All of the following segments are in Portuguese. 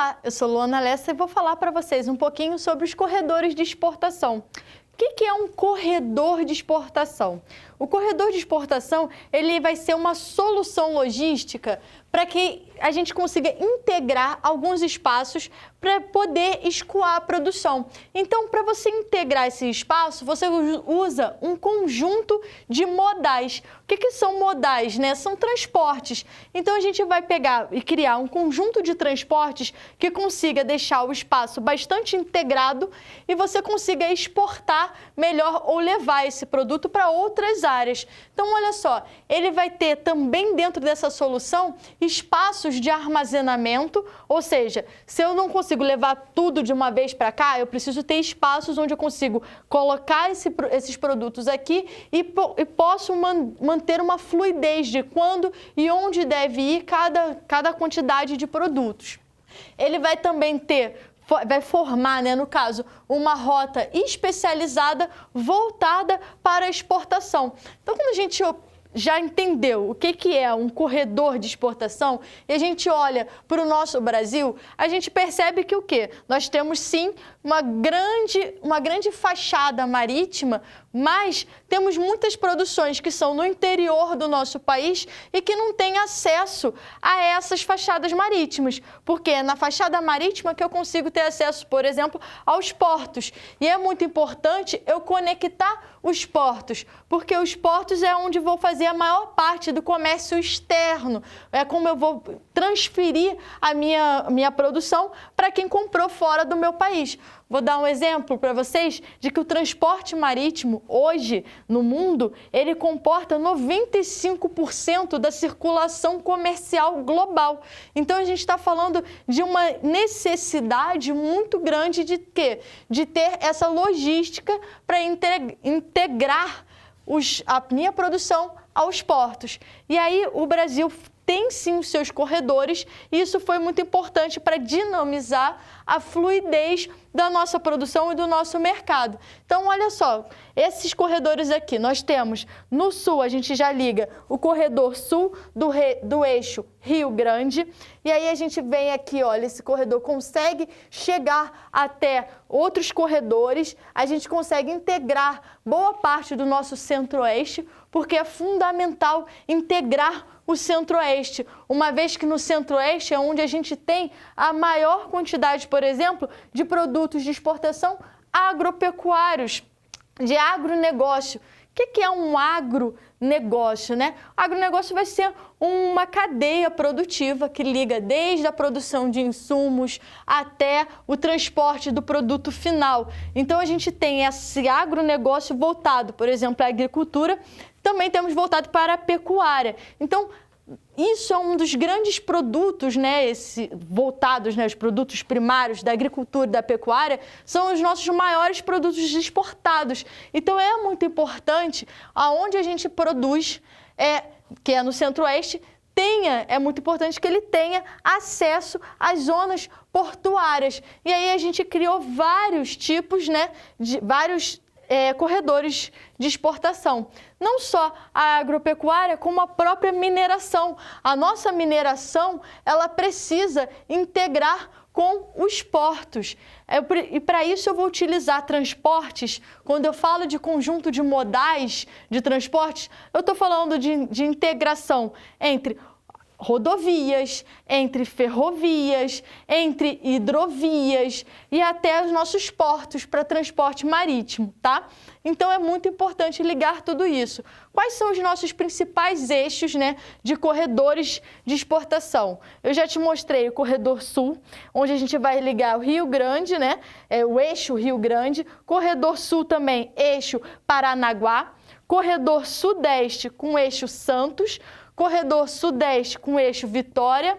Olá, eu sou Luana Lessa e vou falar para vocês um pouquinho sobre os corredores de exportação. O que é um corredor de exportação? O corredor de exportação ele vai ser uma solução logística para que a gente consiga integrar alguns espaços para poder escoar a produção. Então, para você integrar esse espaço, você usa um conjunto de modais. O que são modais, né? São transportes. Então, a gente vai pegar e criar um conjunto de transportes que consiga deixar o espaço bastante integrado e você consiga exportar melhor ou levar esse produto para outras áreas. Então, olha só, ele vai ter também dentro dessa solução espaços de armazenamento, ou seja, se eu não consigo levar tudo de uma vez para cá, eu preciso ter espaços onde eu consigo colocar esses produtos aqui e posso manter uma fluidez de quando e onde deve ir cada quantidade de produtos. Ele vai também vai formar, né, no caso, uma rota especializada voltada para a exportação. Então, quando a gente já entendeu o que é um corredor de exportação e a gente olha para o nosso Brasil, a gente percebe que o quê? Nós temos sim uma grande fachada marítima, mas temos muitas produções que são no interior do nosso país e que não têm acesso a essas fachadas marítimas, porque é na fachada marítima que eu consigo ter acesso, por exemplo, aos portos. E é muito importante eu conectar os portos, porque os portos é onde vou fazer a maior parte do comércio externo, é como eu vou transferir a minha produção para quem comprou fora do meu país. Vou dar um exemplo para vocês de que o transporte marítimo hoje no mundo, ele comporta 95% da circulação comercial global. Então a gente está falando de uma necessidade muito grande de quê? De ter essa logística para integrar a minha produção aos portos. E aí o Brasil tem sim os seus corredores e isso foi muito importante para dinamizar a fluidez da nossa produção e do nosso mercado. Então, olha só, esses corredores aqui, nós temos no sul, a gente já liga o corredor sul do eixo Rio Grande, e aí a gente vem aqui, olha, esse corredor consegue chegar até outros corredores, a gente consegue integrar boa parte do nosso centro-oeste, porque é fundamental integrar o centro-oeste, uma vez que no centro-oeste é onde a gente tem a maior quantidade, por exemplo, de produtos de exportação agropecuários, de agronegócio. O que é um agronegócio, né? O agronegócio vai ser uma cadeia produtiva que liga desde a produção de insumos até o transporte do produto final. Então, a gente tem esse agronegócio voltado, por exemplo, à agricultura, também temos voltado para a pecuária. Então, isso é um dos grandes produtos, né, voltados, né, os produtos primários da agricultura e da pecuária, são os nossos maiores produtos exportados. Então, é muito importante, aonde a gente produz, que é no centro-oeste, é muito importante que ele tenha acesso às zonas portuárias. E aí a gente criou vários tipos, né, vários corredores de exportação. Não só a agropecuária, como a própria mineração. A nossa mineração, ela precisa integrar com os portos. E para isso eu vou utilizar transportes. Quando eu falo de conjunto de modais de transportes, eu estou falando de integração entre rodovias, entre ferrovias, entre hidrovias e até os nossos portos para transporte marítimo, tá? Então é muito importante ligar tudo isso. Quais são os nossos principais eixos, né, de corredores de exportação? Eu já te mostrei o corredor sul, onde a gente vai ligar o Rio Grande, né, o eixo Rio Grande, corredor sul também, eixo Paranaguá, corredor sudeste com o eixo Santos, corredor sudeste com eixo Vitória,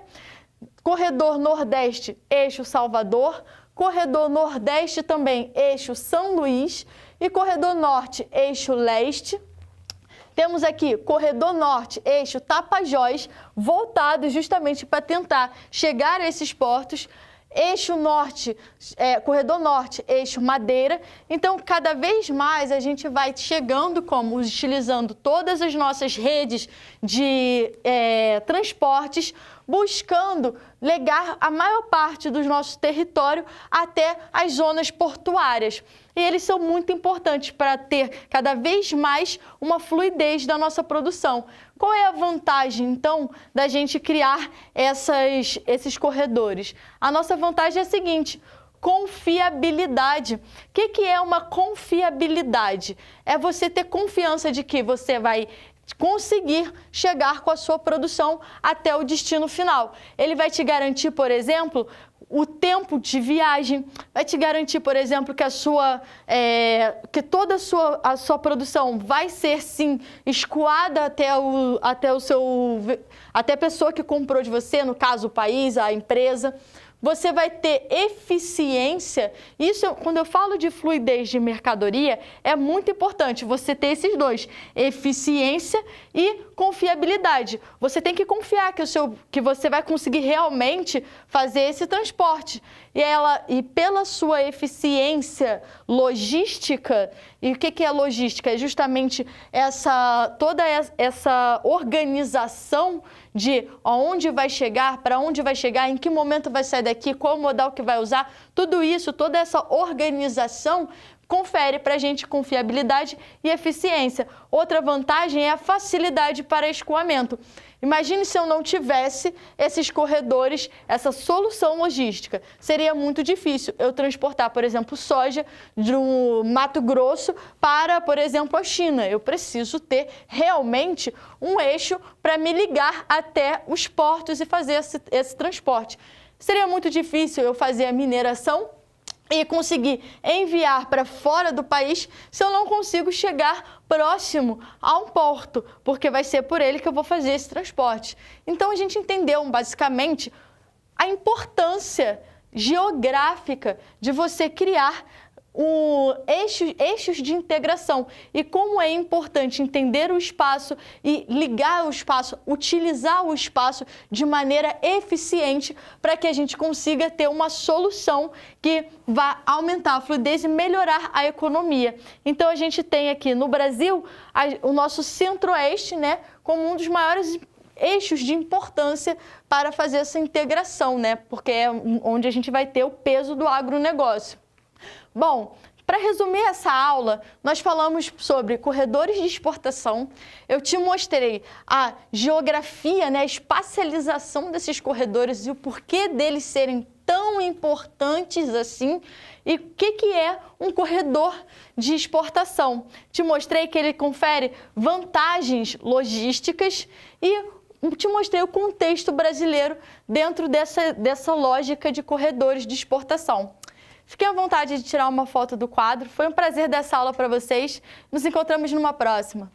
corredor nordeste, eixo Salvador, corredor nordeste também, eixo São Luís e corredor norte, eixo leste. Temos aqui corredor norte, eixo Tapajós, voltado justamente para tentar chegar a esses portos. Eixo norte, corredor norte, eixo Madeira. Então, cada vez mais a gente vai chegando utilizando todas as nossas redes de transportes buscando ligar a maior parte do nosso território até as zonas portuárias. E eles são muito importantes para ter cada vez mais uma fluidez da nossa produção. Qual é a vantagem, então, da gente criar esses corredores? A nossa vantagem é a seguinte: confiabilidade. O que é uma confiabilidade? É você ter confiança de que você vai conseguir chegar com a sua produção até o destino final. Ele vai te garantir, por exemplo, o tempo de viagem, vai te garantir, por exemplo, que toda a sua produção vai ser, sim, escoada até a pessoa que comprou de você, no caso, o país, a empresa. Você vai ter eficiência. Isso, quando eu falo de fluidez de mercadoria, é muito importante você ter esses dois, eficiência e confiabilidade. Você tem que confiar que você vai conseguir realmente fazer esse transporte. E pela sua eficiência logística, e o que é logística? É justamente toda essa organização de aonde vai chegar, para onde vai chegar, em que momento vai sair daqui, qual modal que vai usar, tudo isso, toda essa organização confere para a gente confiabilidade e eficiência. Outra vantagem é a facilidade para escoamento. Imagine se eu não tivesse esses corredores, essa solução logística. Seria muito difícil eu transportar, por exemplo, soja do Mato Grosso para, por exemplo, a China. Eu preciso ter realmente um eixo para me ligar até os portos e fazer esse transporte. Seria muito difícil eu fazer a mineração e conseguir enviar para fora do país se eu não consigo chegar próximo a um porto, porque vai ser por ele que eu vou fazer esse transporte. Então, a gente entendeu, basicamente, a importância geográfica de você criar eixos de integração e como é importante entender o espaço e ligar o espaço, utilizar o espaço de maneira eficiente para que a gente consiga ter uma solução que vá aumentar a fluidez e melhorar a economia. Então, a gente tem aqui no Brasil o nosso centro-oeste, né, como um dos maiores eixos de importância para fazer essa integração, né, porque é onde a gente vai ter o peso do agronegócio. Bom, para resumir essa aula, nós falamos sobre corredores de exportação. Eu te mostrei a geografia, né, a espacialização desses corredores e o porquê deles serem tão importantes assim e o que é um corredor de exportação. Te mostrei que ele confere vantagens logísticas e te mostrei o contexto brasileiro dentro dessa lógica de corredores de exportação. Fiquem à vontade de tirar uma foto do quadro. Foi um prazer dar essa aula para vocês. Nos encontramos numa próxima.